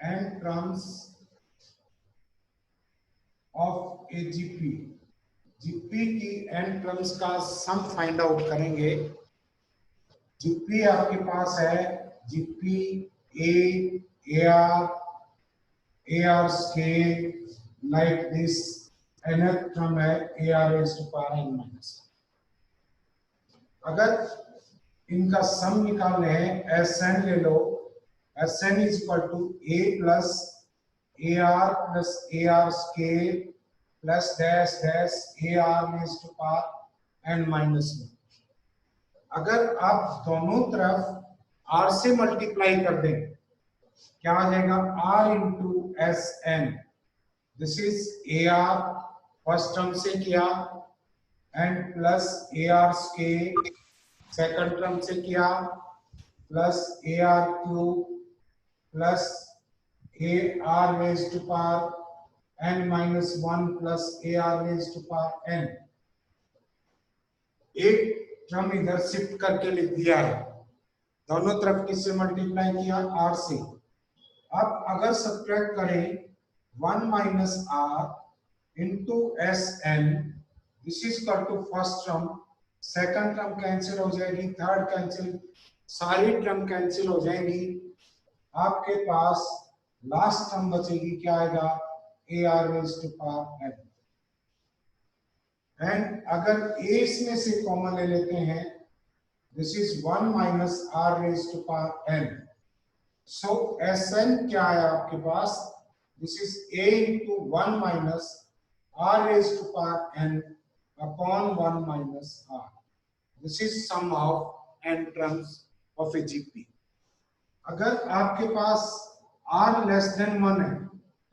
n terms of a GP, GP की n terms का sum find out करेंगे। GP आपके पास है GP A, AR, AR scale like this, nth term है AR raised to power n minus। अगर इनका सम निकालने हैं Sn ले लो, Sn is equal to A plus AR scale plus dash dash AR raised to power n minus 1। अगर आप दोनों तरफ R से मल्टीप्लाई कर दें, क्या आ जाएगा? R into Sn, this is AR first term से किया, and plus AR square second term से किया, plus AR cube plus AR raise to power n minus 1 plus AR raise to power n। एक टर्म इधर shift करके लिख दिया है, दोनों तरफ किससे मल्टीप्लाई किया? R से। अब अगर सब्ट्रैक्ट करें 1 minus R into Sn, this is equal to first term, second term cancel हो जाएगी, थर्ड कैंसिल, सारी टर्म कैंसिल हो जाएंगी। आपके पास लास्ट टर्म बचेगी, क्या आएगा? AR raise to power n। And अगर a इसमें से कॉमन ले लेते हैं, this is 1 minus R raise to power n। So Sn क्या है आपके पास? This is a into 1 minus R raise to power n upon 1 minus R। This is sum of n terms of a GP। अगर आपके पास R less than 1 है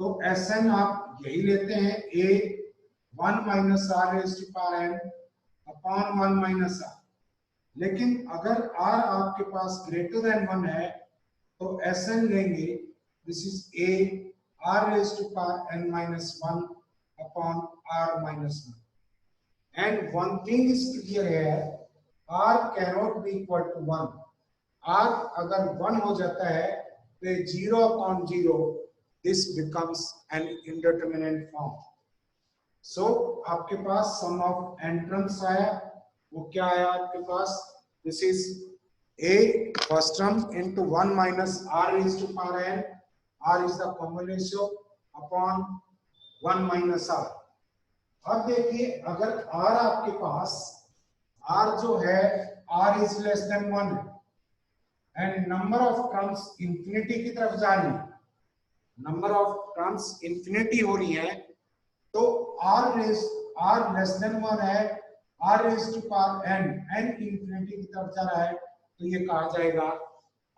तो Sn आप यही लेते हैं, a 1 minus R raise to power n upon 1 minus R। लेकिन अगर R आपके पास ग्रेटर देन 1 है तो Sn लेंगे, this is a R raise to power n minus 1 upon R minus 1। And one thing is clear here, R cannot be equal to 1। R अगर 1 हो जाता है तो 0 upon 0, this becomes an indeterminate form। So आपके पास sum of entrance आया, वो क्या आया आपके पास? This is a first term into 1 minus R raised to power n, R is the common ratio, upon 1 minus R। अब देखिए, अगर R आपके पास, R जो है R is less than 1 and number of terms infinity की तरफ जा रही है, नंबर ऑफ टर्म्स इंफिनिटी हो रही है, तो R लेस देन 1 है, R raise to power n, n infinity की तरफ जा रहा है, तो ये कहा जाएगा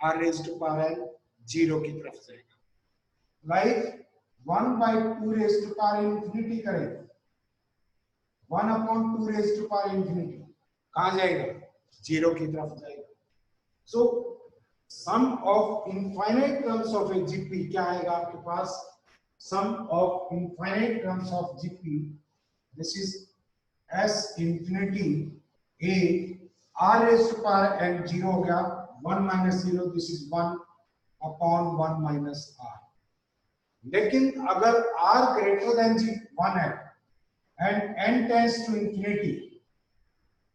R raise to power n 0 की तरफ जाएगा। Like 1/2 raise to power infinity करें, 1 upon 2 raise to power infinity कहां जाएगा? 0 की तरफ जाएगा। So sum of infinite terms of a GP क्या आएगा आपके पास? Sum of infinite terms of GP, this is S infinity a R raise to power n 0 हो गया, 1 minus 0, this is 1 upon 1 minus R। लेकिन अगर R ग्रेटर देन 1 है and n tends to infinity,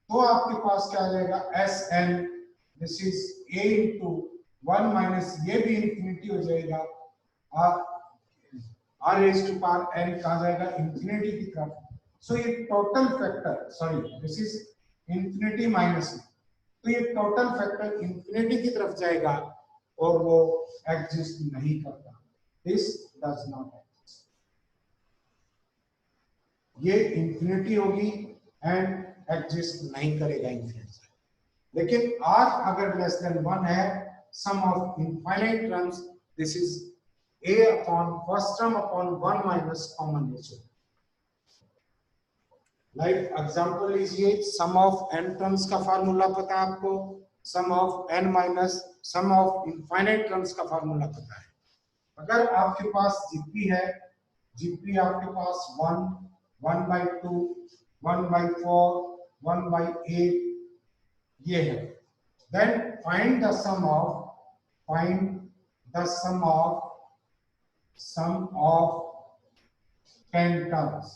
तो आपके पास क्या आ जाएगा? Sn, this is a into 1 minus, ये भी इंफिनिटी हो जाएगा, R raise to power n कहा जाएगा? इंफिनिटी की तरफ। सो ये total factor, sorry this is infinity minus, तो ये टोटल फैक्टर इंफिनिटी की तरफ जाएगा और वो एग्जिस्ट नहीं करता, दिस डज नॉट। ये इंफिनिटी होगी एंड एग्जिस्ट नहीं करेगा इंफिनिटी। लेकिन R अगर लेस देन 1 है, sum of infinite terms, this is a upon first term upon 1 minus common ratio. Like example लीजिए, सम ऑफ n टर्म्स का फार्मूला पता है आपको, sum of n minus sum of infinite terms का formula पता है। अगर आपके पास GP है, GP आपके पास 1, 1/2, 1/4, 1/8 ये है, then find the sum of sum of 10 terms,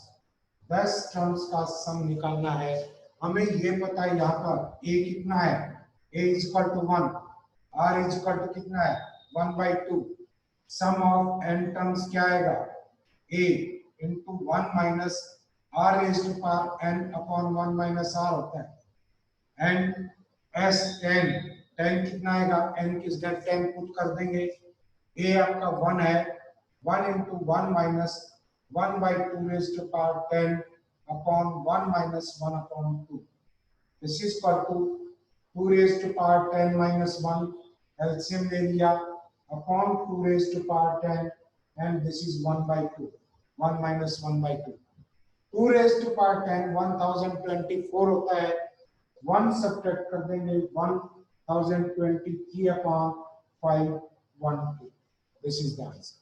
10 terms का सम निकालना है। हमें ये पता है यहाँ पर a कितना है, a is equal to 1, r is equal to कितना है 1/2। सम ऑफ n टर्म्स क्या आएगा, a into 1 minus r raise to power n upon 1 minus r होता है। एंड s 10, 10 कितना आएगा, n किस जगह 10 पुट कर देंगे, a आपका 1 है, 1 into 1 minus 1/2 raise to power 10 upon 1 minus 1 upon 2। This is equal to 2 raise to power 10 minus 1, LCM ले लिया, upon 2 raise to power 10 and this is 1/2, 1 minus 1/2। 2 raise to power 10 1024 होता है, 1 सब्ट्रैक्ट कर देंगे 1023 upon 512। This is the answer.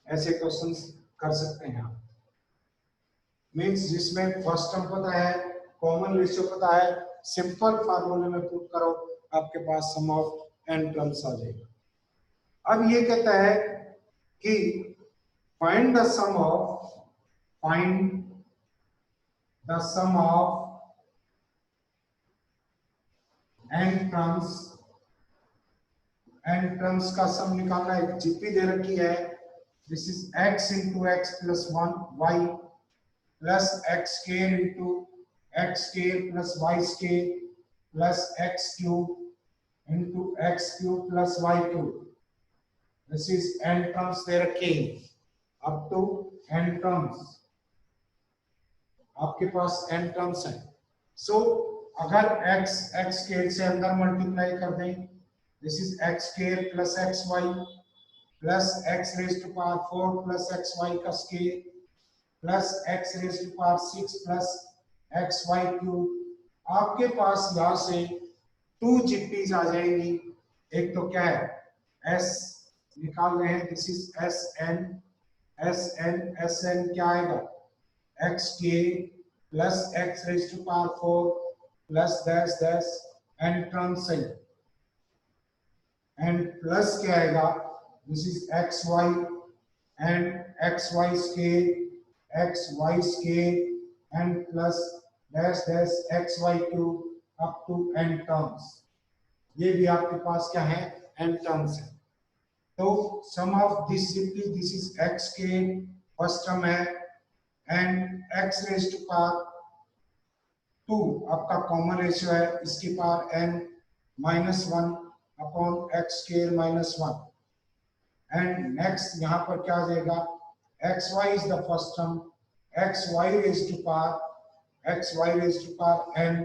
ऐसे questions कर सकते हैं आप, मींस जिसमें फर्स्ट टर्म पता है, कॉमन रेशियो पता है, सिंपल फार्मूले में पुट करो, आपके पास सम ऑफ n टर्म्स आ जाएगा। अब ये कहता है कि find the sum of n terms का सम निकालना है। जीपी दे रखी है, this is x into x plus 1 y plus x square into x square plus y square plus x cube into x cube plus y cube. This is n terms दे रखे up to n terms, आपके पास n terms है। सो अगर x square से अंदर multiply कर दें, this is x square plus x y plus x raise to power 4 plus x y का square plus x raise to power 6 plus x y cube. आपके पास यहाँ से 2 जीपीज आ जाएंगी। एक तो क्या है, s निकाल रहे हैं, दिस इज sn क्या आएगा, x के plus x raise to power 4 plus dash dash n terms है, एंड प्लस क्या आएगा, this is xy and xy square and plus dash dash xy cube up to n terms. ये भी आपके पास क्या है, n टर्म्स है। तो sum of this simply this is x के फर्स्ट टर्म है and x raise to power 2 आपका कॉमन रेशियो है, इसकी power n minus 1 upon x square minus 1। And next यहाँ पर क्या आ जाएगा, xy is the first term, xy raise to power n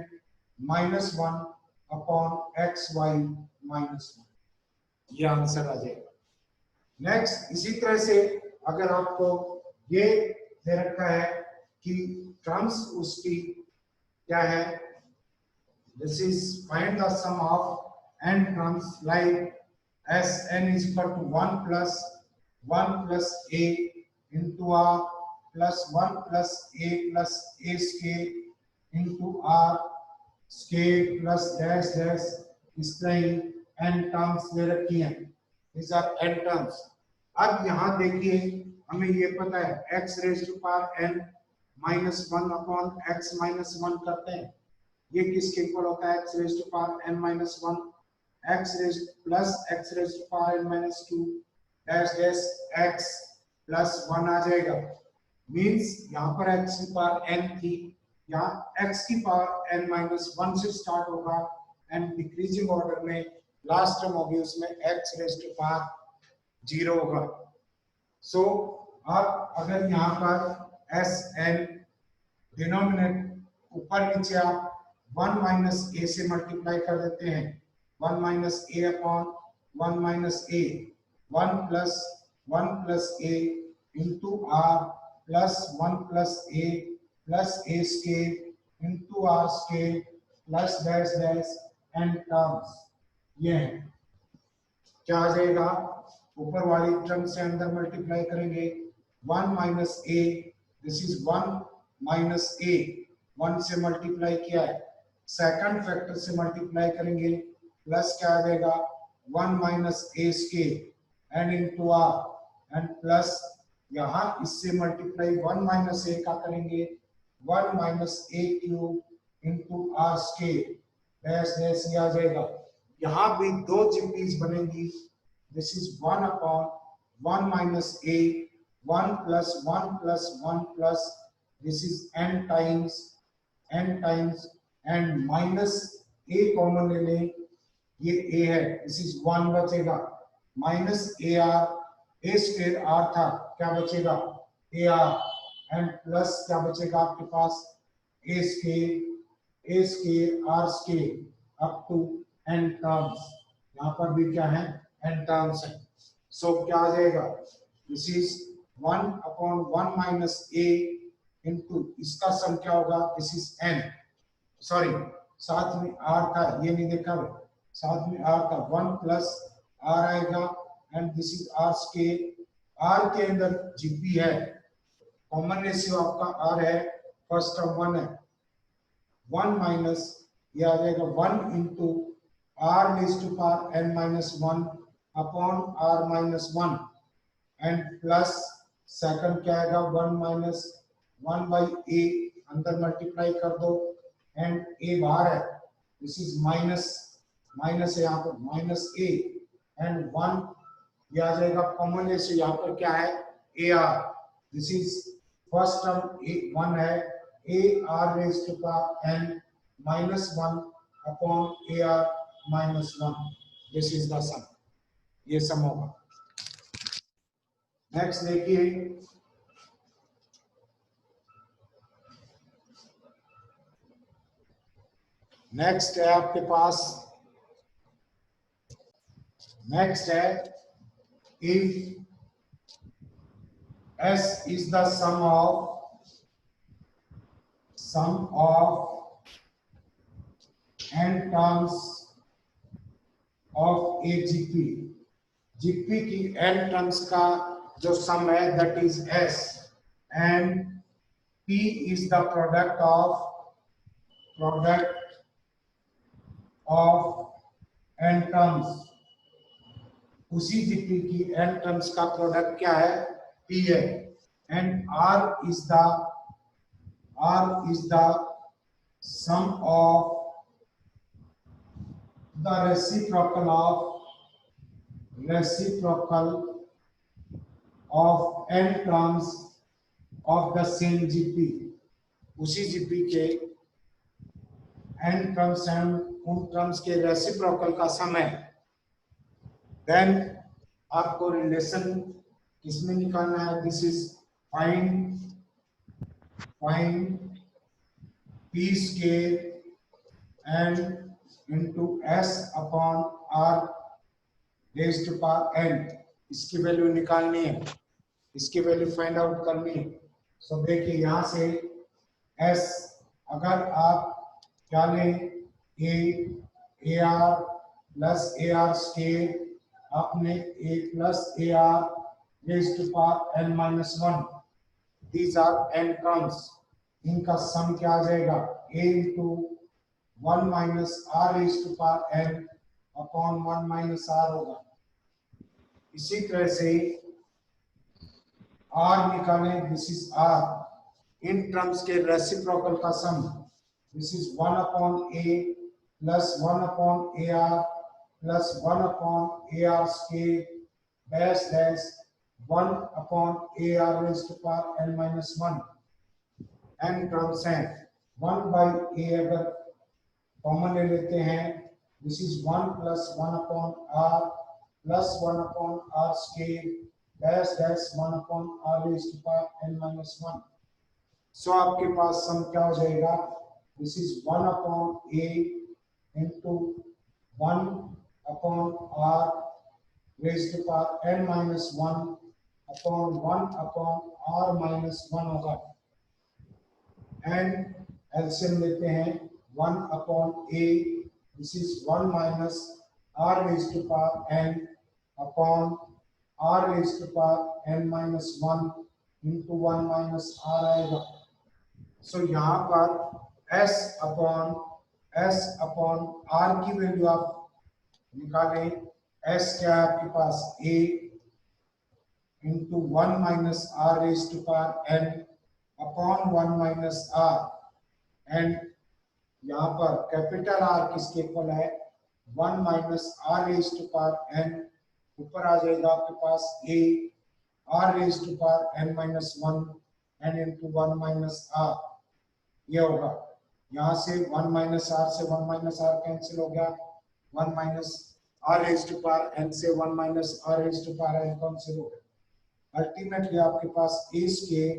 minus 1 upon xy minus 1। ये आंसर आ जाएगा। नेक्स्ट इसी तरह से अगर आपको ये दे रखा है कि टर्म्स उसकी क्या है, this is find the sum of n terms like Sn is equal to 1 plus a into r plus 1 plus a scale into r scale plus dash dash, इस तरह n टर्म्स दे रखी हैं, these are n टर्म्स। अब यहाँ देखिए हमें ये पता है x raise to power n minus 1 upon x minus 1 करते हैं, ये किसके इक्वल होता है, x raise to power n minus 1 x raise to power n minus 2 dash dash x plus 1 आ जाएगा। मींस यहाँ पर x की पावर n थी, यहाँ x की पावर n माइनस 1 से स्टार्ट होगा एंड डिक्रीजिंग ऑर्डर में लास्ट टर्म होगी, उसमें x रेज टू पावर 0 होगा। सो अब अगर यहाँ पर Sn डिनोमिनेट ऊपर नीचे आप 1 माइनस a से मल्टीप्लाई कर देते हैं, 1 minus a upon 1 minus a, 1 plus a into r plus 1 plus a scale into r scale plus dash dash n terms। ये है क्या आ जाएगा, ऊपर वाली टर्म से अंदर मल्टीप्लाई करेंगे, 1 minus a, this is 1 minus a, 1 से मल्टीप्लाई किया है, सेकंड फैक्टर से मल्टीप्लाई करेंगे, प्लस क्या आ जाएगा 1 minus a square and into r and plus यहाँ इससे मल्टीप्लाई 1 माइनस ए का करेंगे 1 minus a cube into are square dash dash ये आ जाएगा। यहाँ भी दो जीपीज बनेगी। This is 1 upon 1 minus a 1 plus 1 plus 1 plus this is n times and minus a common ले लें, ये ए है, दिस इज 1 बचेगा minus a r a square r था, क्या बचेगा ए आर एंड प्लस क्या बचेगा आपके पास a square r square up to n terms. यहाँ पर भी क्या है n टर्म्स है। सो क्या आ जाएगा this is 1 upon 1 minus A into इसका सम क्या होगा दिस इज n, सॉरी साथ में r था ये नहीं देखा है, साथ में r था 1 प्लस r आएगा and this is r square. r के अंदर जीपी है, कॉमन रेशियो आपका r है, फर्स्ट टर्म 1 है, 1 माइनस ये आ जाएगा 1 into r raise to power n minus 1 upon r minus 1 and plus second क्या आएगा 1 माइनस 1 बाई a अंदर मल्टीप्लाई कर दो एंड a बाहर है, दिस इज माइनस है यहाँ पर माइनस a एंड 1 ये आ जाएगा कॉमन रेशियो यहाँ पर क्या है a r, this is first term 1 है a r raise to power n minus 1 upon A r minus 1, this is the sum, ये सम होगा। नेक्स्ट देखिए नेक्स्ट है आपके पास, नेक्स्ट है if S is the sum of n terms of a GP, GP की n terms का जो सम है that is S and P is the product of n terms, उसी जीपी की n टर्म्स का प्रोडक्ट क्या है p है and r is the sum of the reciprocal of n terms of the same GP, उसी GP के n terms and उन terms के रेसिप्रोकल का सम है। देन आपको रिलेशन किसमें निकालना है, this is find p square and into s upon r raised to power n, इसकी वैल्यू निकालनी है, इसकी वैल्यू फाइंड आउट करनी है। सो देखिए यहाँ से s अगर आप क्या लें ए R plus A R square आपने a plus AR raised to power n minus 1, these are n terms, इनका सम क्या आ जाएगा a into 1 minus r raised to power n upon 1 minus r होगा। इसी तरह से r निकालें, this is r, in terms के रेसिप्रोकल का सम, this is 1 upon a plus 1 upon AR plus 1 upon AR square dash dash 1 upon AR raised to power n minus 1, n terms हैं, 1 by a अगर common ले लेते हैं, this is 1 plus 1 upon r plus 1 upon r square dash dash 1 upon r raised to power n minus 1। सो आपके पास सम क्या हो जाएगा, this is 1 upon a into 1 upon r raised to power n minus 1 upon 1 upon r minus 1 होगा। And LCM लेते हैं, 1 upon a, this is 1 minus r raised to power n upon r raised to power n minus 1 into 1 minus r आएगा। सो यहाँ पर s upon r की value आप निकालें, s क्या है आपके पास a into 1 minus r raised to power n upon 1 minus r, and यहाँ पर कैपिटल आर किसके इक्वल है 1 minus r raise to power n, ऊपर आ जाएगा आपके पास a r raise to power n minus 1 n into 1 minus r, ये होगा यहाँ से 1 माइनस आर से 1 माइनस आर कैंसिल हो गया, 1 minus r raise to power n से 1 minus r raise to power n cancel हो गया। अल्टीमेटली आपके पास a square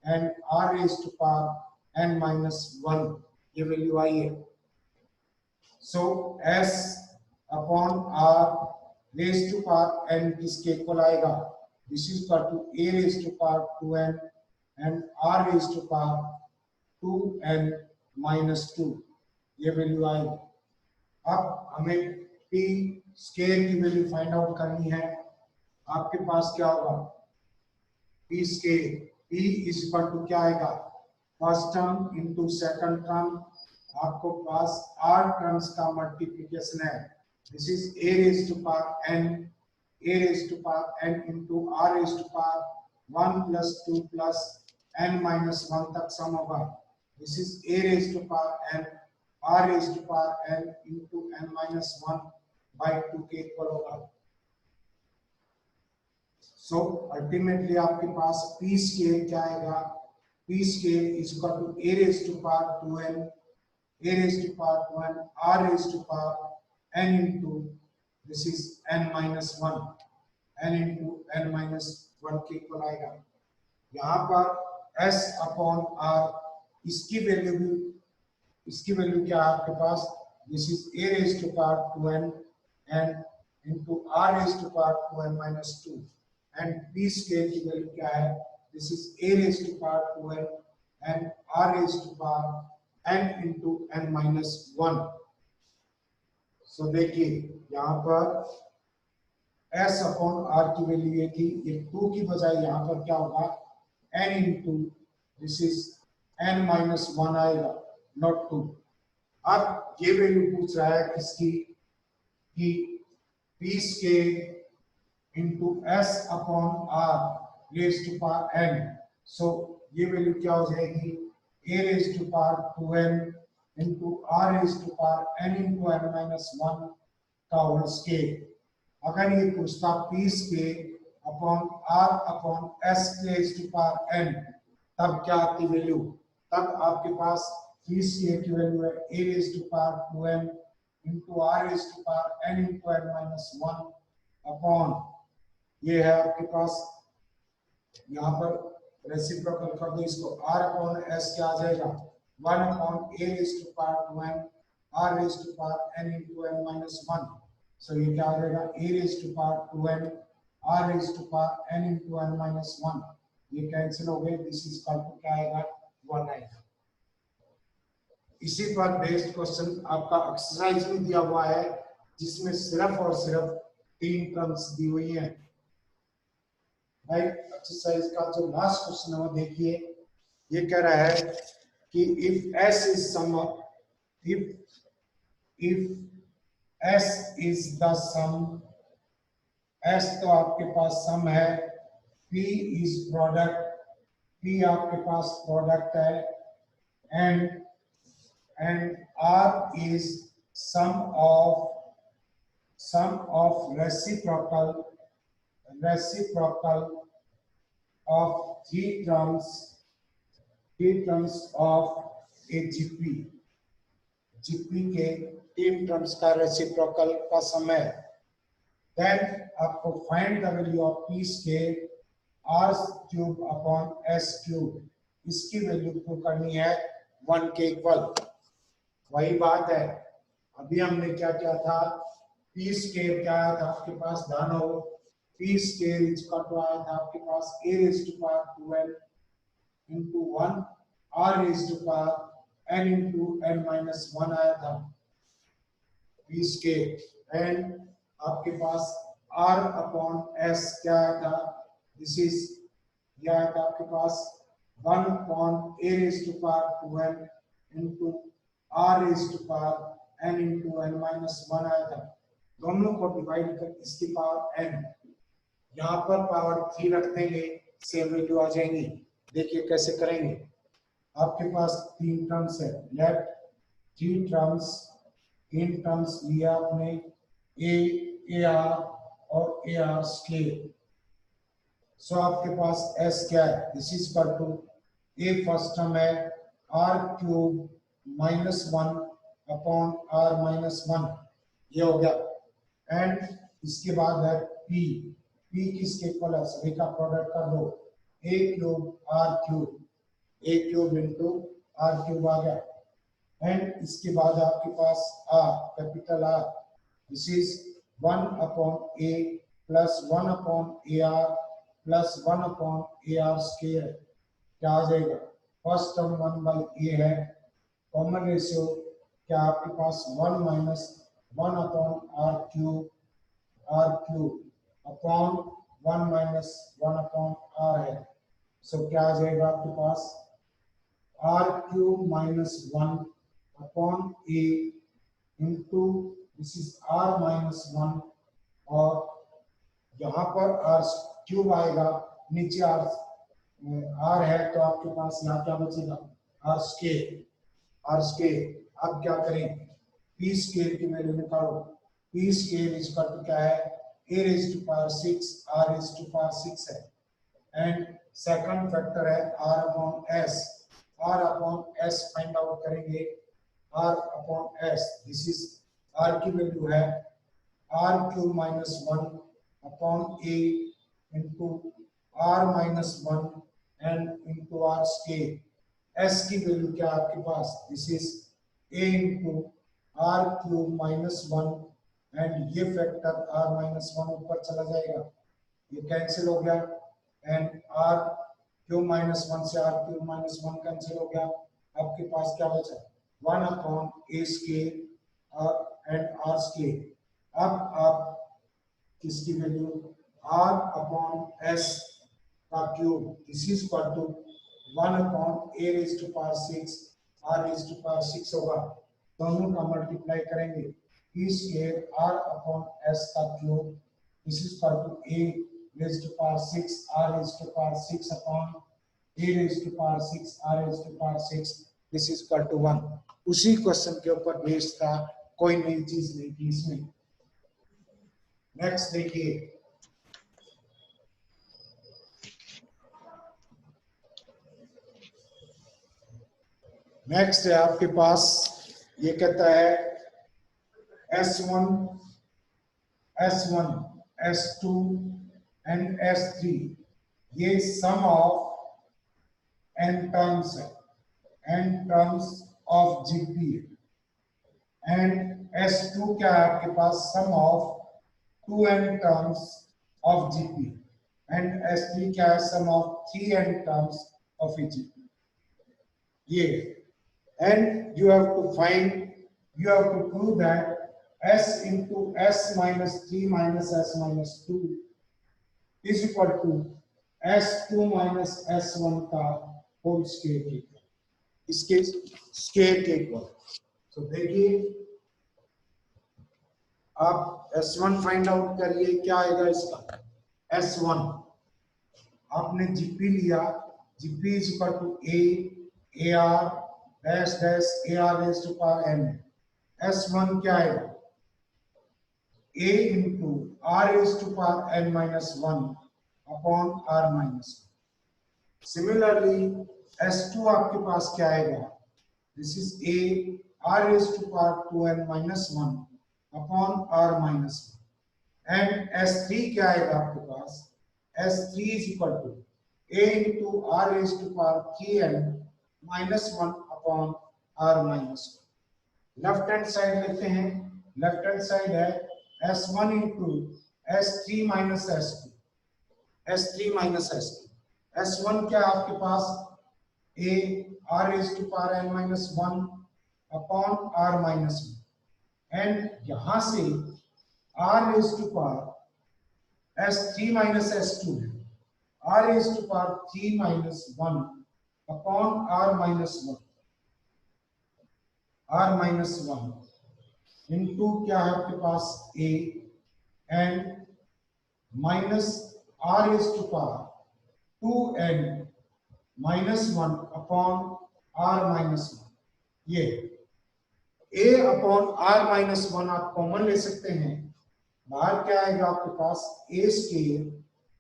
and r raise to power n minus 1 ये वैल्यू आई है। So s upon r raise to power n किसके equal आएगा, this is equal to a raise to power 2n and r raise to power 2n minus 2, ये value आएगी। अब हमें p square की वैल्यू फाइंड आउट करनी है। आपके पास क्या होगा p square, p is equal to क्या आएगा first term into second term, आपको पास r टर्म्स का मल्टीप्लिकेशन है, this is a raise to power n, a raise to power n into r raise to power 1 plus 2 plus n minus 1 तक sum होगा, this is a raise to power n r raise to power n into n minus 1 by 2 के equal होगा। So ultimately आपके पास p square क्या आएगा, p square is equal to a raise to power 2n, a raise to power 1 r raise to power n into this is n minus 1 n into n minus 1 के equal आएगा। यहाँ पर s upon r इसकी value क्या है आपके पास, this is a raise to power 2n and into r raise to power 2n minus 2 and p square की वैल्यू क्या है, this is a raise to power 2n and r raise to power n into n minus 1। So देखिए यहाँ पर s upon r की value ये थी, ये 2 की बजाय यहाँ पर क्या होगा n into this is n minus 1 आएगा, नॉट 2। अब ये वैल्यू पूछ रहा है किसकी, कि p square into s upon r raise to power n, so ये वैल्यू क्या हो जाएगी a raise to power 2n into r raise to power n into n minus 1 का होल स्क्वायर। अगर ये पूछता p square upon r upon s raise to power n, तब क्या आती वैल्यू, तब आपके पास p स्क्वायर की वैल्यू है a raise to power 2n into r raise to power n into n minus 1 upon ये है आपके पास, यहाँ पर रेसिप्रोकल कर दो इसको, r अपॉन s क्या आ जाएगा 1 upon a raise to power 2n r raise to power n into n minus 1। So ये क्या आ जाएगा a raise to power 2n r raise to power n into n minus 1, ये cancel हो गए, दिस इज इक्वल टू क्या आएगा 1 आएगा। इसी पर बेस्ड क्वेश्चन आपका एक्सरसाइज में दिया हुआ है, जिसमें सिर्फ और सिर्फ 3 टर्म्स दी हुई हैं। राइट, एक्सरसाइज का जो लास्ट क्वेश्चन है वो देखिए, ये कह रहा है कि if s is sum, if s is the sum, s तो आपके पास सम है, p इज प्रोडक्ट, p आपके पास प्रोडक्ट है, and r is sum of reciprocal of three terms of a GP के 3 टर्म्स का रेसिप्रोकल का सम है। देन आपको find the value of p square r cube upon s cube, इसकी value prove करनी है 1 के इक्वल। वही बात है, अभी हमने क्या किया था, p स्क्वायर क्या आया था आपके पास, ध्यान हो, p स्क्वायर इसका तो आया था आपके पास a raise to power 2n into 1 r raise to power n into n minus 1 आया था p स्क्वायर, एंड आपके पास r अपॉन s क्या आया था, दिस इज ये आया था आपके पास 1 upon a raise to power 2n into r raise to power n into n minus 1 आया था। दोनों को डिवाइड कर इसकी पावर n, यहाँ पर पावर 3 रख देंगे, सेम वैल्यू आ जाएंगी। देखिए कैसे करेंगे। आपके पास 3 टर्म्स है, लेफ्ट 3 टर्म्स, इन टर्म्स लिया आपने ए आर और ए आर स्केयर। सो आपके पास एस क्या है, this is equal to A first term है R cube minus 1 upon are minus 1, ये हो गया। एंड इसके बाद है पी, पी किसके इक्वल है, सभी का प्रोडक्ट कर दो, A cube R cube, A cube into are cube आ गया। एंड इसके बाद आपके पास R, capital R, this is 1 upon A plus 1 upon A R plus 1 upon A R square, क्या आ जाएगा, फर्स्ट टर्म 1 बाई ए है, कॉमन रेशियो क्या आपके पास 1 minus 1 upon R cube upon 1 minus 1 upon R है। सो क्या आ जाएगा आपके पास R cube minus 1 upon A into this is R minus 1, और यहाँ पर आर क्यूब आएगा, नीचे आर है तो आपके पास यहाँ क्या बचेगा, आर स्केयर, आर स्केयर। अब क्या करें, पी स्केयर की वैल्यू निकालो, P square is equal to क्या है, A raise to power 6 are raise to power 6 है, एंड सेकंड फैक्टर है R upon S, R upon S find out करेंगे, R upon S, this is R की value है R cube minus 1 upon A into R minus 1 and into are square. S की value क्या आपके पास, this is a into are cube minus 1, and ये factor r minus 1 ऊपर चला जाएगा, ये कैंसिल हो गया, एंड आर क्यूब माइनस 1 से आर क्यूब माइनस 1 कैंसिल हो गया। आपके पास क्या बचा, 1 upon a square and r square. अब आप किसकी वैल्यू, आर अपॉन एस का cube, this is equal to 1 upon a raise to power 6 are raise to power 6 होगा, दोनों का मल्टीप्लाई करेंगे, e square r upon s का cube, this is equal to a raise to power 6 are raise to power 6 upon a raise to power 6 are raise to power 6, this is equal to 1। उसी question के ऊपर based था, कोई नई चीज नहीं थी इसमें। नेक्स्ट देखिए, नेक्स्ट है आपके पास, ये कहता है S1, S1, S2 and S3, ये सम ऑफ n टर्म्स है, n terms of GP, and S2 क्या है आपके पास, sum of 2n terms of GP, and S3 क्या है, sum of 3n terms of GP. ये and you have to find, you have to prove that s into s minus 3 minus s minus 2 is equal to s2 minus s1 का whole square के equal, इसके square के equal. तो देखिए आप s1 find out करिए, क्या आएगा इसका, s1 आपने जीपी लिया, GP is equal to a r dash dash a r raise to power n, S1 क्या है, a into r raise to power n minus 1 upon are minus 1। Similarly S2 आपके पास क्या आएगा, this is a r raise to power 2n minus 1 upon are minus 1, and S3 क्या आएगा आपके पास, S3 is equal to a into r raise to power 3n minus 1 upon are minus 1। Left hand side लेते हैं, left hand side है S1 into S3 minus S2, S3 minus S2। S1 क्या आपके पास, a r raise to power n minus 1 upon r minus 1, and यहां से r raise to power S3 minus S2 है, r raise to power 3 minus 1 upon r minus 1, r minus 1 into क्या है आपके पास a, and minus r raised to power 2n -1 upon r -1। ये a upon r -1 आप common ले सकते हैं, बाहर क्या आएगा आपके पास a स्क्वायर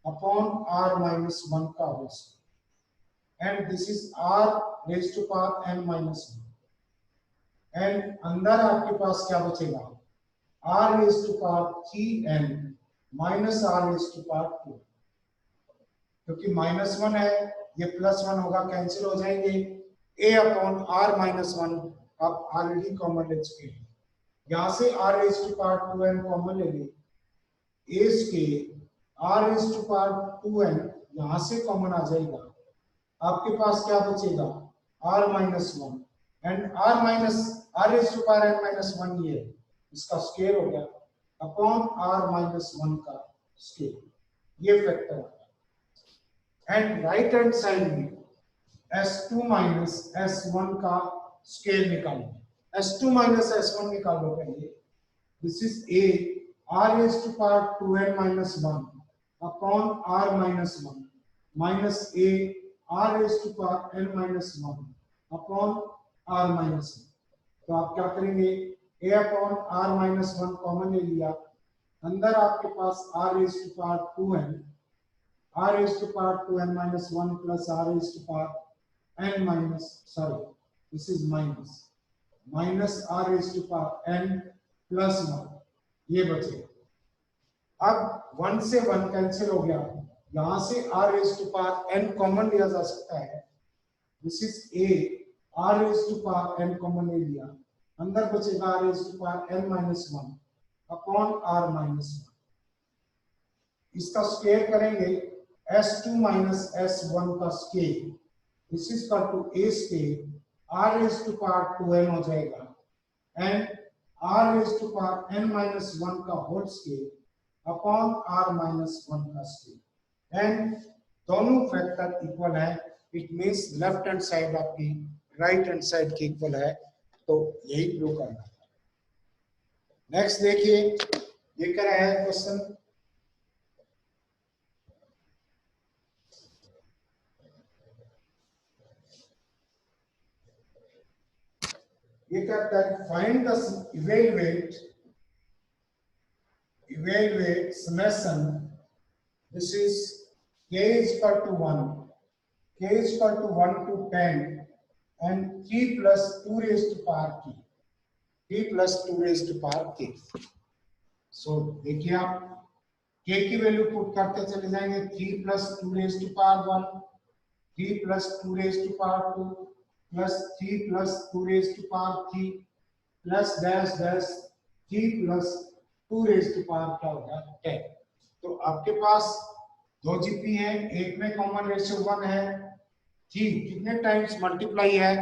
अपॉन r -1 का whole square, and this is r raised to power n -1, and अंदर आपके पास क्या बचेगा r raised to power 3n minus r raised to power 2, क्योंकि -1 है ये +1 होगा, कैंसिल हो जाएंगे। a अपॉन r -1 आप ऑलरेडी कॉमन ले चुके हैं, यहां से r raised to power 2n common ले ली, a square r raised to power 2n यहां से कॉमन आ जाएगा, आपके पास क्या बचेगा r -1 and r raised to power n -1 ये इसका स्क्वायर हो गया अपॉन r -1 का स्क्वायर, ये फैक्टर आता है। एंड राइट हैंड साइड में s2 s1 का स्क्वायर निकालो, s2 s1 निकालो पहले, this is a r raised to power 2n -1 upon r -1 minus a r raised to power n -1 upon r -1। तो आप क्या करेंगे a अपॉन r -1 कॉमन ले लिया, अंदर आपके पास r raised to power 2n -1 plus r raised to power n minus this is minus r raised to power n plus 1, ये बचेगा। अब 1 से 1 कैंसिल हो गया, यहां से r raised to power n common लिया जा सकता है, this is a r raised to power n common ले लिया, अंदर बचेगा r raised to power n -1 upon r -1, इसका स्क्वायर करेंगे s2 s1 का square, this is equal to a square r raised to power 2n हो जाएगा and r raised to power n -1 का होल स्क्वायर अपॉन r -1 का square, and दोनों factor equal है, it means left hand side आपकी right hand side की equal है, तो यही प्रूव करना है। नेक्स्ट देखिए ये क्या है क्वेश्चन, ये कहता है find the evaluate summation, this is k is equal to 1 to 10 and 3 plus 2 raised to power k, so देखिए आप k की वैल्यू पुट करते चले जाएंगे, 3 plus 2 raised to power 1, 3 plus 2 raised to power 2 plus 3 plus 2 raised to power 3 plus dash 3 plus 2 raised to power क्या होगा 10। तो आपके पास दो जीपी है, एक में कॉमन रेशियो 1 है, 3 कितने टाइम्स मल्टीप्लाई है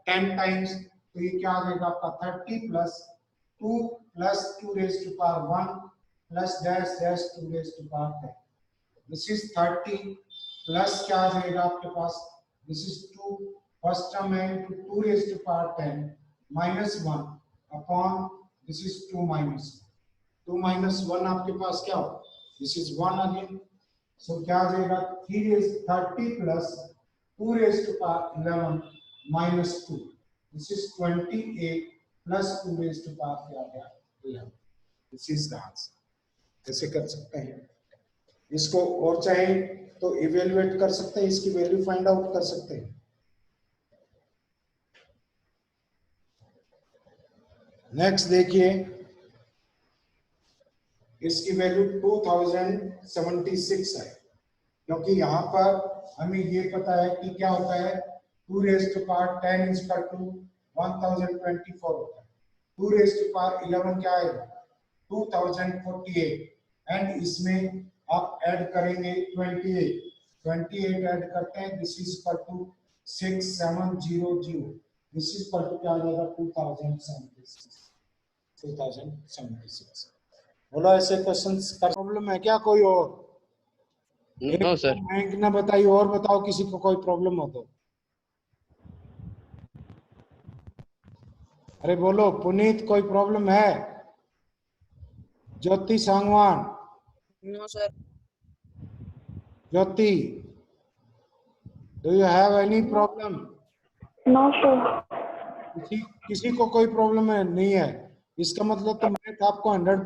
10 टाइम्स, तो ये क्या आ जाएगा आपका 30 plus 2 plus 2 raised to power 1 plus dash 2 raised to power 10, this is 30 plus क्या आ जाएगा आपके पास, this is 2 फर्स्ट टर्म है into 2 raised to power 10 minus 1 upon this is 2 minus 1 आपके पास क्या हो, this is 1 again, so क्या आ जाएगा 30 plus 2 raised to power 11 minus 2, this is 28 plus 2 raised to power क्या आ गया 11, this is the answer। ऐसे कर सकते हैं इसको, और चाहे तो इवेल्युएट कर सकते हैं, इसकी वैल्यू फाइंड आउट कर सकते हैं। नेक्स्ट देखिए इसकी वैल्यू 2076 है, क्योंकि यहाँ पर हमें ये पता है कि क्या होता है 2 raised to power 10 is equal to 1024 होता है, 2 raised to power 11 क्या आएगा 2048, एंड इसमें आप ऐड करेंगे 28 ऐड करते हैं, this is equal to 6700, this is equal to क्या आ जाएगा 2076। बोलो ऐसे क्वेश्चंस का प्रॉब्लम है क्या कोई और? No sir. बैंक ना बताइए, और बताओ किसी को कोई प्रॉब्लम हो तो। अरे बोलो पुनीत कोई प्रॉब्लम है? Jyoti Sangwan? No sir. Jyoti, do you have any problem? No sir. किसी को कोई प्रॉब्लम है नहीं है? इसका मतलब तो मैथ आपको 100